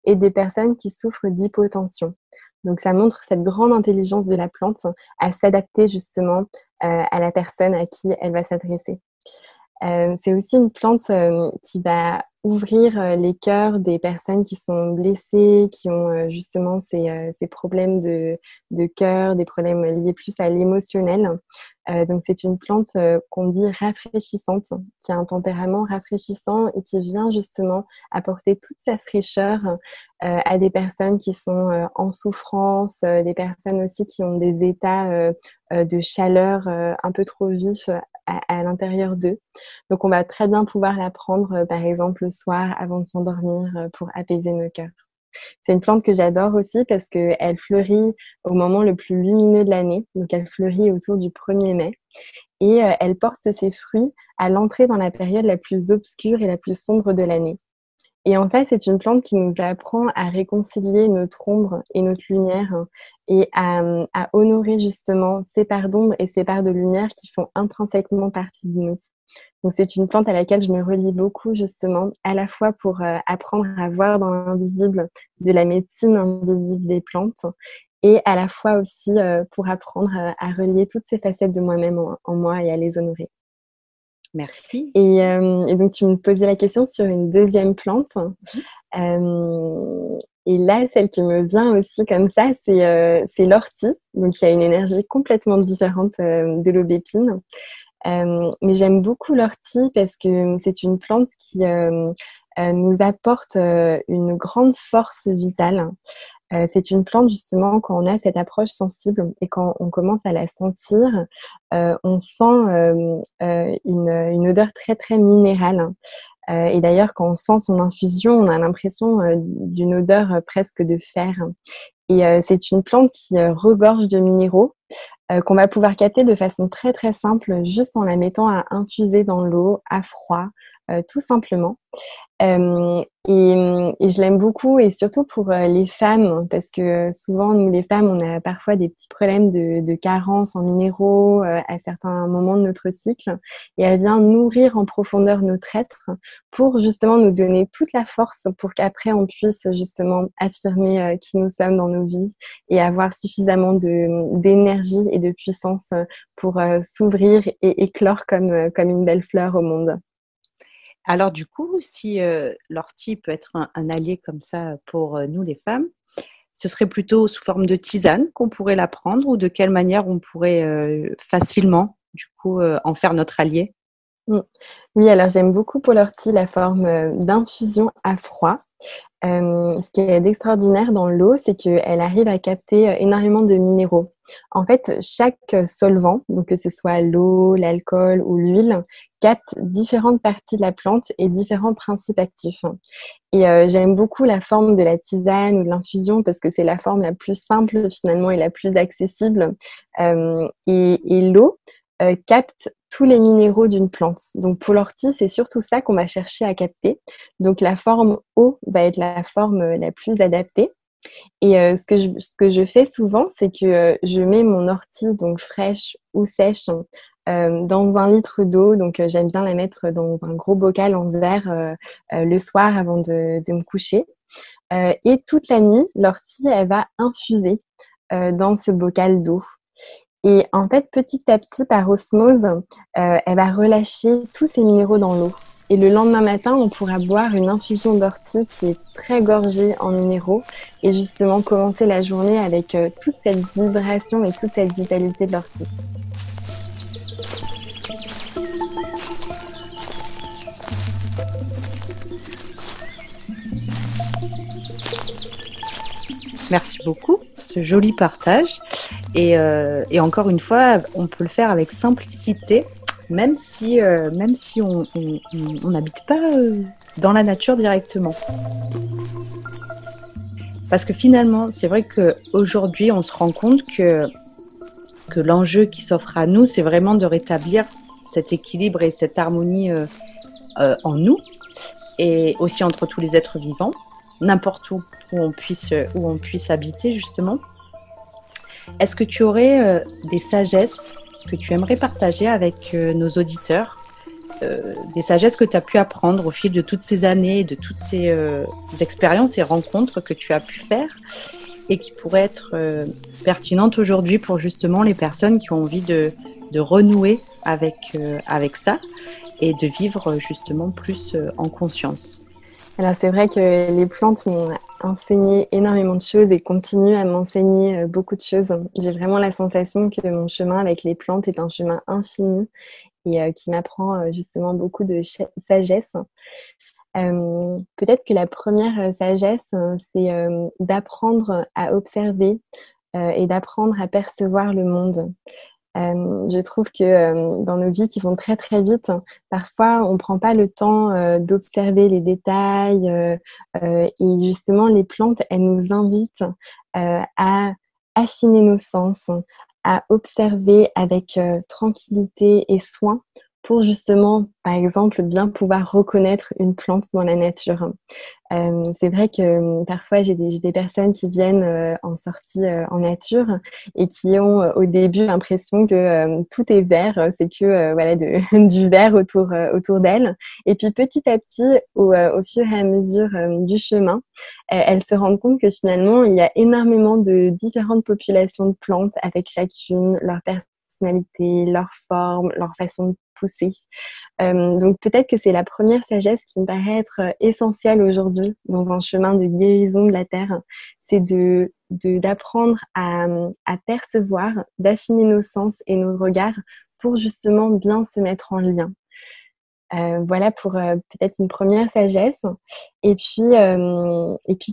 et des personnes qui souffrent d'hypotension. Donc, ça montre cette grande intelligence de la plante à s'adapter justement à la personne à qui elle va s'adresser. C'est aussi une plante qui va ouvrir les cœurs des personnes qui sont blessées, qui ont justement ces problèmes de cœur, des problèmes liés plus à l'émotionnel. Donc c'est une plante qu'on dit rafraîchissante, qui a un tempérament rafraîchissant et qui vient justement apporter toute sa fraîcheur à des personnes qui sont en souffrance, des personnes aussi qui ont des états de chaleur un peu trop vifs à l'intérieur d'eux. Donc, on va très bien pouvoir la prendre, par exemple, le soir avant de s'endormir pour apaiser nos cœurs. C'est une plante que j'adore aussi parce qu'elle fleurit au moment le plus lumineux de l'année. Donc, elle fleurit autour du 1er mai. Et elle porte ses fruits à l'entrée dans la période la plus obscure et la plus sombre de l'année. Et en fait, c'est une plante qui nous apprend à réconcilier notre ombre et notre lumière et à honorer justement ces parts d'ombre et ces parts de lumière qui font intrinsèquement partie de nous. Donc, c'est une plante à laquelle je me relie beaucoup justement, à la fois pour apprendre à voir dans l'invisible de la médecine invisible des plantes et à la fois aussi pour apprendre à relier toutes ces facettes de moi-même en moi et à les honorer. Merci. Et donc, tu me posais la question sur une deuxième plante. Et là, celle qui me vient aussi comme ça, c'est l'ortie. Donc, il y a une énergie complètement différente de l'aubépine. Mais j'aime beaucoup l'ortie parce que c'est une plante qui nous apporte une grande force vitale. C'est une plante justement quand on a cette approche sensible et quand on commence à la sentir, on sent une odeur très très minérale. Et d'ailleurs quand on sent son infusion, on a l'impression d'une odeur presque de fer. Et c'est une plante qui regorge de minéraux qu'on va pouvoir capter de façon très très simple juste en la mettant à infuser dans l'eau à froid, tout simplement. Et je l'aime beaucoup et surtout pour les femmes parce que souvent nous les femmes on a parfois des petits problèmes de carence en minéraux à certains moments de notre cycle et elle vient nourrir en profondeur notre être pour justement nous donner toute la force pour qu'après on puisse justement affirmer qui nous sommes dans nos vies et avoir suffisamment d'énergie et de puissance pour s'ouvrir et éclore comme une belle fleur au monde. Alors du coup, si l'ortie peut être un allié comme ça pour nous les femmes, ce serait plutôt sous forme de tisane qu'on pourrait la prendre ou de quelle manière on pourrait facilement du coup en faire notre allié? Oui, alors j'aime beaucoup pour l'ortie la forme d'infusion à froid. Ce qui est d'extraordinaire dans l'eau, c'est qu'elle arrive à capter énormément de minéraux. En fait, chaque solvant, donc que ce soit l'eau, l'alcool ou l'huile, capte différentes parties de la plante et différents principes actifs. Et j'aime beaucoup la forme de la tisane ou de l'infusion parce que c'est la forme la plus simple finalement et la plus accessible. Et l'eau capte tous les minéraux d'une plante. Donc pour l'ortie, c'est surtout ça qu'on va chercher à capter. Donc la forme eau va être la forme la plus adaptée. Et ce que je fais souvent, c'est que je mets mon ortie, donc fraîche ou sèche, dans 1 litre d'eau. Donc j'aime bien la mettre dans un gros bocal en verre le soir avant de me coucher. Et toute la nuit, l'ortie, elle va infuser dans ce bocal d'eau. Et en fait, petit à petit, par osmose, elle va relâcher tous ces minéraux dans l'eau. Et le lendemain matin, on pourra boire une infusion d'ortie qui est très gorgée en minéraux et justement commencer la journée avec toute cette vibration et toute cette vitalité de l'ortie. Merci beaucoup pour ce joli partage. Et encore une fois, on peut le faire avec simplicité, même si on n'habite pas dans la nature directement. Parce que finalement, c'est vrai qu'aujourd'hui, on se rend compte que l'enjeu qui s'offre à nous, c'est vraiment de rétablir cet équilibre et cette harmonie en nous, et aussi entre tous les êtres vivants, n'importe où on puisse habiter justement. Est-ce que tu aurais des sagesses que tu aimerais partager avec nos auditeurs, des sagesses que tu as pu apprendre au fil de toutes ces années, de toutes ces expériences et rencontres que tu as pu faire et qui pourraient être pertinentes aujourd'hui pour justement les personnes qui ont envie de renouer avec ça et de vivre justement plus en conscience? Alors c'est vrai que les plantes m'ont enseigné énormément de choses et continuent à m'enseigner beaucoup de choses. J'ai vraiment la sensation que mon chemin avec les plantes est un chemin infini et qui m'apprend justement beaucoup de sagesse. Peut-être que la première sagesse, c'est d'apprendre à observer et d'apprendre à percevoir le monde. Je trouve que dans nos vies qui vont très très vite, parfois on ne prend pas le temps d'observer les détails et justement les plantes, elles nous invitent à affiner nos sens, à observer avec tranquillité et soin pour justement, par exemple, bien pouvoir reconnaître une plante dans la nature. C'est vrai que parfois, j'ai des personnes qui viennent en sortie en nature et qui ont au début l'impression que tout est vert, c'est que voilà, du vert autour d'elles. Et puis petit à petit, au fur et à mesure du chemin, elles se rendent compte que finalement, il y a énormément de différentes populations de plantes avec chacune leur personnalité, leur forme, leur façon de pousser. Donc peut-être que c'est la première sagesse qui me paraît être essentielle aujourd'hui dans un chemin de guérison de la terre, c'est d'apprendre à percevoir, d'affiner nos sens et nos regards pour justement bien se mettre en lien. Voilà pour peut-être une première sagesse. Et puis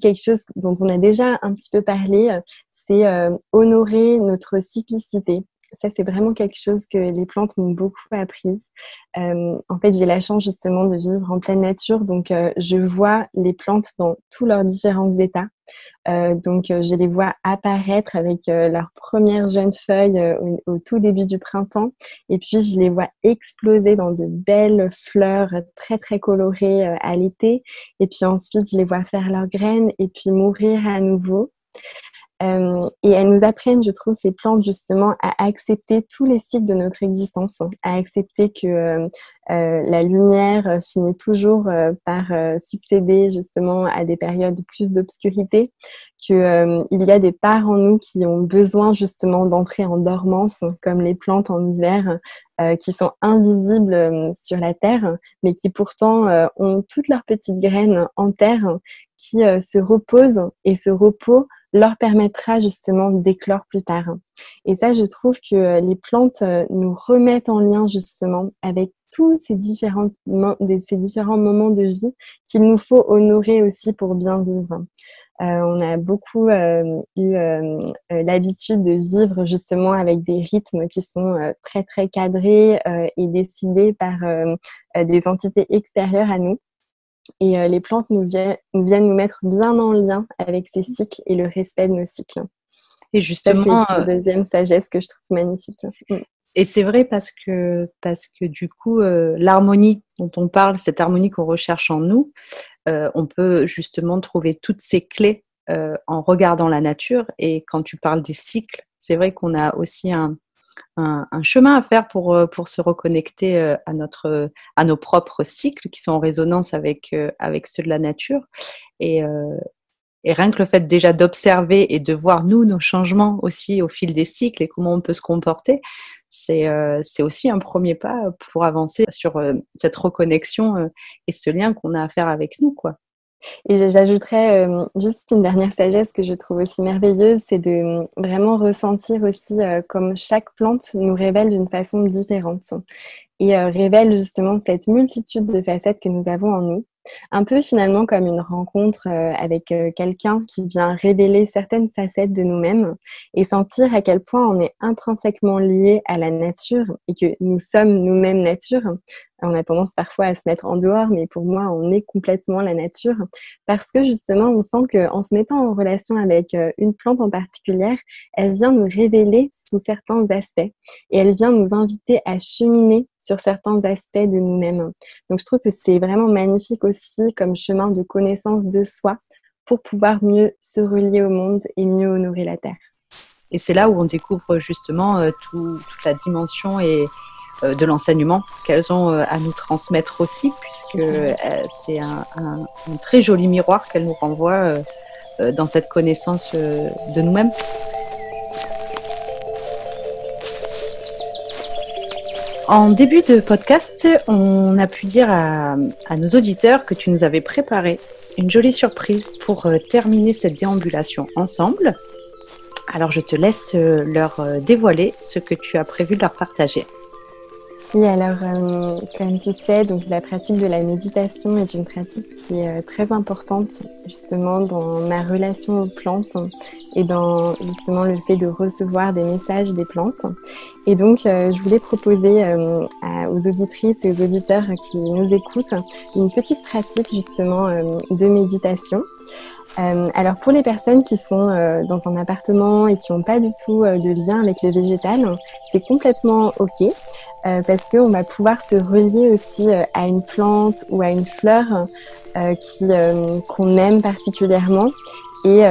quelque chose dont on a déjà un petit peu parlé, c'est honorer notre cyclicité. Ça, c'est vraiment quelque chose que les plantes m'ont beaucoup appris. En fait, j'ai la chance justement de vivre en pleine nature, donc je vois les plantes dans tous leurs différents états. Donc, je les vois apparaître avec leurs premières jeunes feuilles au tout début du printemps. Et puis, je les vois exploser dans de belles fleurs très, très colorées à l'été. Et puis ensuite, je les vois faire leurs graines et puis mourir à nouveau. Et elles nous apprennent, je trouve, ces plantes justement à accepter tous les cycles de notre existence, à accepter que la lumière finit toujours par succéder justement à des périodes plus d'obscurité, qu'il y a des parts en nous qui ont besoin justement d'entrer en dormance, comme les plantes en hiver, qui sont invisibles sur la terre, mais qui pourtant ont toutes leurs petites graines en terre qui se reposent, et ce repos leur permettra justement d'éclore plus tard. Et ça, je trouve que les plantes nous remettent en lien justement avec tous ces différents moments de vie qu'il nous faut honorer aussi pour bien vivre. On a beaucoup eu l'habitude de vivre justement avec des rythmes qui sont très très cadrés et décidés par des entités extérieures à nous. Et les plantes nous viennent nous mettre bien en lien avec ces cycles et le respect de nos cycles. Et justement, ça, c'est une deuxième sagesse que je trouve magnifique. Et c'est vrai parce que du coup, l'harmonie dont on parle, cette harmonie qu'on recherche en nous, on peut justement trouver toutes ces clés en regardant la nature. Et quand tu parles des cycles, c'est vrai qu'on a aussi un chemin à faire pour se reconnecter à nos propres cycles qui sont en résonance avec ceux de la nature. Et rien que le fait déjà d'observer et de voir nos changements aussi au fil des cycles et comment on peut se comporter, c'est aussi un premier pas pour avancer sur cette reconnexion et ce lien qu'on a à faire avec nous, quoi. Et j'ajouterais juste une dernière sagesse que je trouve aussi merveilleuse, c'est de vraiment ressentir aussi comme chaque plante nous révèle d'une façon différente et révèle justement cette multitude de facettes que nous avons en nous. Un peu finalement comme une rencontre avec quelqu'un qui vient révéler certaines facettes de nous-mêmes et sentir à quel point on est intrinsèquement lié à la nature et que nous sommes nous-mêmes nature. On a tendance parfois à se mettre en dehors, mais pour moi, on est complètement la nature parce que justement, on sent qu'en se mettant en relation avec une plante en particulier, elle vient nous révéler sous certains aspects et elle vient nous inviter à cheminer sur certains aspects de nous-mêmes. Donc, je trouve que c'est vraiment magnifique aussi comme chemin de connaissance de soi pour pouvoir mieux se relier au monde et mieux honorer la terre. Et c'est là où on découvre justement toute la dimension de l'enseignement qu'elles ont à nous transmettre aussi, puisque c'est un très joli miroir qu'elles nous renvoient dans cette connaissance de nous-mêmes. En début de podcast, on a pu dire à nos auditeurs que tu nous avais préparé une jolie surprise pour terminer cette déambulation ensemble. Alors je te laisse leur dévoiler ce que tu as prévu de leur partager. Oui, alors, comme tu sais, donc, la pratique de la méditation est une pratique qui est très importante justement dans ma relation aux plantes et dans justement le fait de recevoir des messages des plantes. Et donc, je voulais proposer aux auditrices et aux auditeurs qui nous écoutent une petite pratique justement de méditation. Alors pour les personnes qui sont dans un appartement et qui n'ont pas du tout de lien avec le végétal, c'est complètement OK parce qu'on va pouvoir se relier aussi à une plante ou à une fleur qu'on aime particulièrement et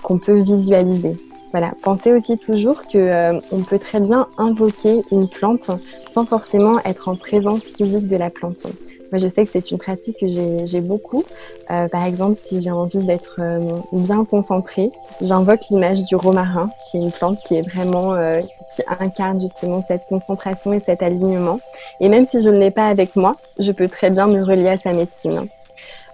qu'on peut visualiser. Voilà, pensez aussi toujours qu'on peut très bien invoquer une plante sans forcément être en présence physique de la plante. Moi, je sais que c'est une pratique que j'ai beaucoup. Par exemple, si j'ai envie d'être bien concentrée, j'invoque l'image du romarin, qui est une plante qui est vraiment, qui incarne justement cette concentration et cet alignement. Et même si je ne l'ai pas avec moi, je peux très bien me relier à sa médecine.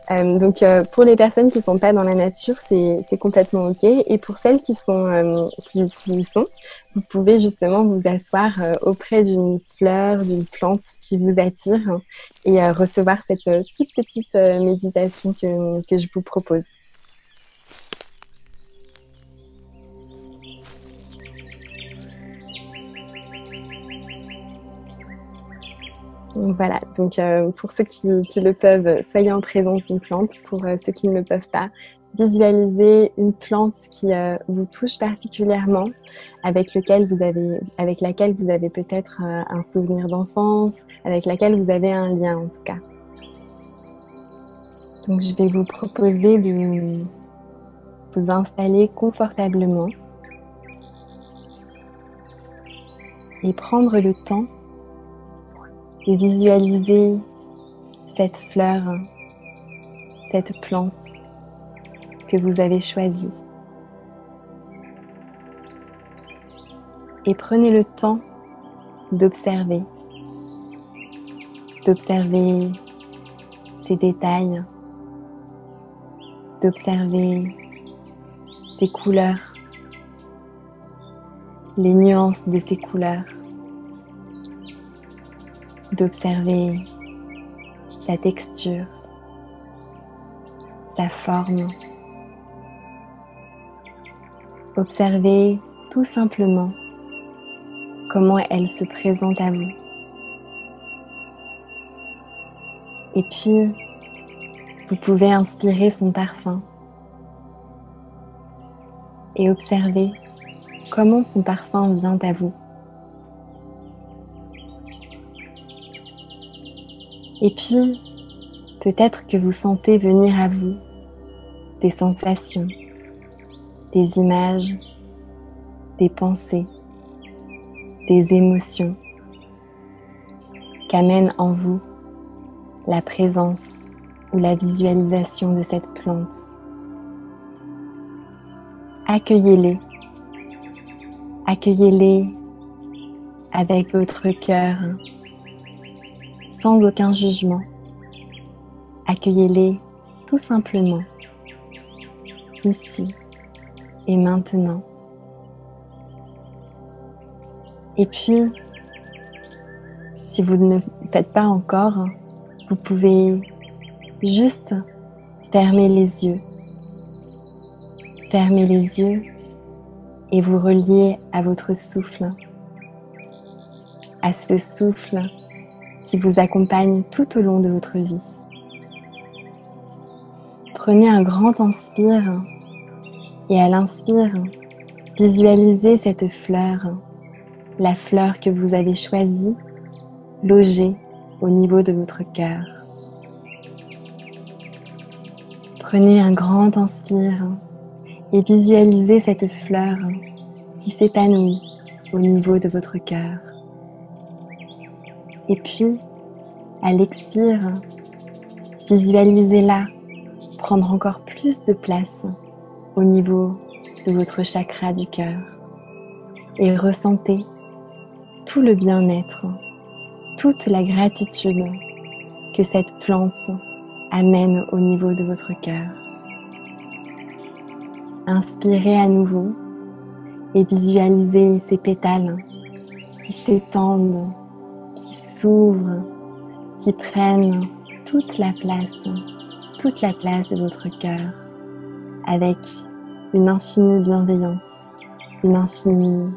Donc, pour les personnes qui ne sont pas dans la nature, c'est complètement OK. Et pour celles qui y sont, vous pouvez justement vous asseoir auprès d'une fleur, d'une plante qui vous attire et recevoir cette toute petite méditation que je vous propose. Voilà, donc pour ceux qui le peuvent, soyez en présence d'une plante. Pour ceux qui ne le peuvent pas, visualisez une plante qui vous touche particulièrement, avec laquelle vous avez peut-être un souvenir d'enfance, avec laquelle vous avez un lien en tout cas. Donc je vais vous proposer de vous installer confortablement et prendre le temps de visualiser cette fleur, cette plante que vous avez choisie. Et prenez le temps d'observer ces détails, d'observer ces couleurs, les nuances de ces couleurs, d'observer sa texture, sa forme. Observez tout simplement comment elle se présente à vous. Et puis, vous pouvez inspirer son parfum et observer comment son parfum vient à vous. Et puis, peut-être que vous sentez venir à vous des sensations, des images, des pensées, des émotions qu'amène en vous la présence ou la visualisation de cette plante. Accueillez-les. Accueillez-les avec votre cœur, sans aucun jugement. Accueillez-les tout simplement, ici et maintenant. Et puis, si vous ne le faites pas encore, vous pouvez juste fermer les yeux. Fermez les yeux et vous reliez à votre souffle, à ce souffle qui vous accompagne tout au long de votre vie. Prenez un grand inspire et à l'inspire, visualisez cette fleur, la fleur que vous avez choisie, logée au niveau de votre cœur. Prenez un grand inspire et visualisez cette fleur qui s'épanouit au niveau de votre cœur. Et puis, à l'expire, visualisez-la prendre encore plus de place au niveau de votre chakra du cœur et ressentez tout le bien-être, toute la gratitude que cette plante amène au niveau de votre cœur. Inspirez à nouveau et visualisez ces pétales qui s'étendent, qui s'ouvrent, qui prennent toute la place de votre cœur, avec une infinie bienveillance, une infinie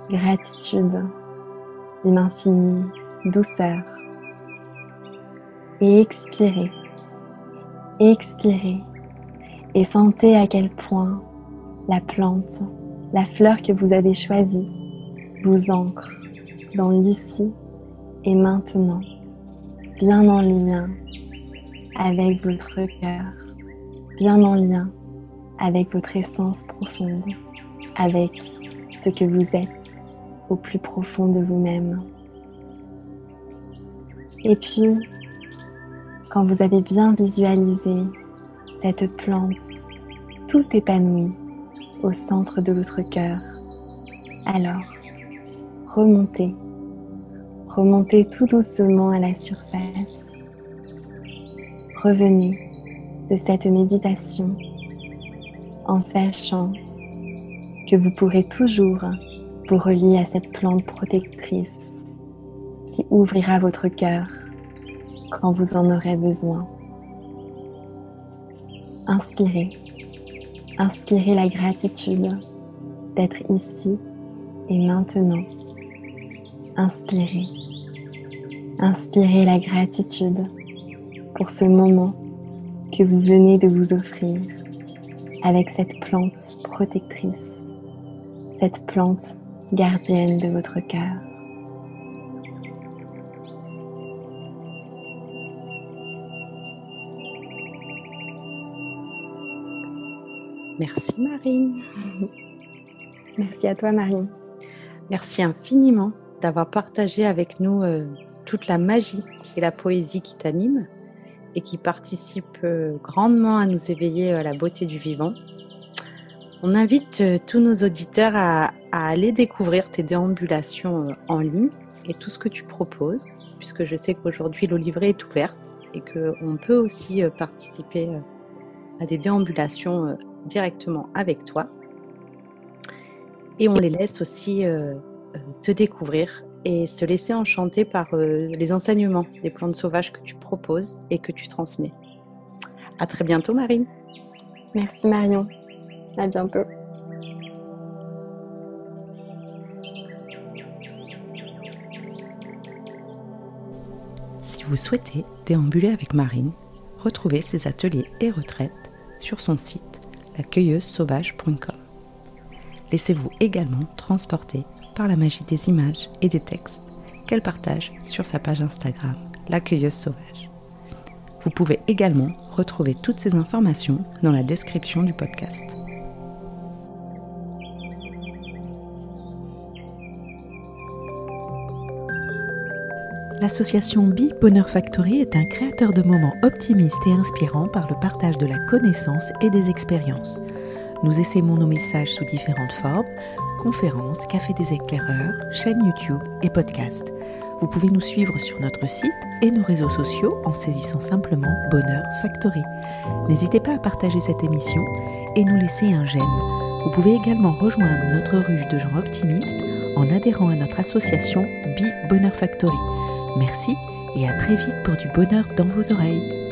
gratitude, une infinie douceur. Et expirez, et sentez à quel point la plante, la fleur que vous avez choisie, vous ancre dans l'ici et maintenant, bien en lien avec votre cœur, bien en lien avec votre essence profonde, avec ce que vous êtes au plus profond de vous-même. Et puis, quand vous avez bien visualisé cette plante tout épanouie au centre de votre cœur, alors remontez tout doucement à la surface. Revenez de cette méditation en sachant que vous pourrez toujours vous relier à cette plante protectrice qui ouvrira votre cœur quand vous en aurez besoin. Inspirez la gratitude d'être ici et maintenant. Inspirez la gratitude pour ce moment que vous venez de vous offrir avec cette plante protectrice, cette plante gardienne de votre cœur. Merci Marine. Merci à toi Marine. Merci infiniment d'avoir partagé avec nous toute la magie et la poésie qui t'anime et qui participe grandement à nous éveiller à la beauté du vivant. On invite tous nos auditeurs à aller découvrir tes déambulations en ligne et tout ce que tu proposes, puisque je sais qu'aujourd'hui l'Olivret est ouverte et qu'on peut aussi participer à des déambulations directement avec toi. Et on les laisse aussi te découvrir et se laisser enchanter par les enseignements des plantes sauvages que tu proposes et que tu transmets. À très bientôt Marine. Merci Marion. À bientôt. Si vous souhaitez déambuler avec Marine, retrouvez ses ateliers et retraites sur son site lacueilleusesauvage.com. Laissez-vous également transporter par la magie des images et des textes qu'elle partage sur sa page Instagram, La Cueilleuse Sauvage. Vous pouvez également retrouver toutes ces informations dans la description du podcast. L'association Be Bonheur Factory est un créateur de moments optimistes et inspirants par le partage de la connaissance et des expériences. Nous essaimons nos messages sous différentes formes, conférences, café des éclaireurs, chaîne YouTube et podcast. Vous pouvez nous suivre sur notre site et nos réseaux sociaux en saisissant simplement Bonheur Factory. N'hésitez pas à partager cette émission et nous laisser un j'aime. Vous pouvez également rejoindre notre ruche de gens optimistes en adhérant à notre association Be Bonheur Factory. Merci et à très vite pour du bonheur dans vos oreilles.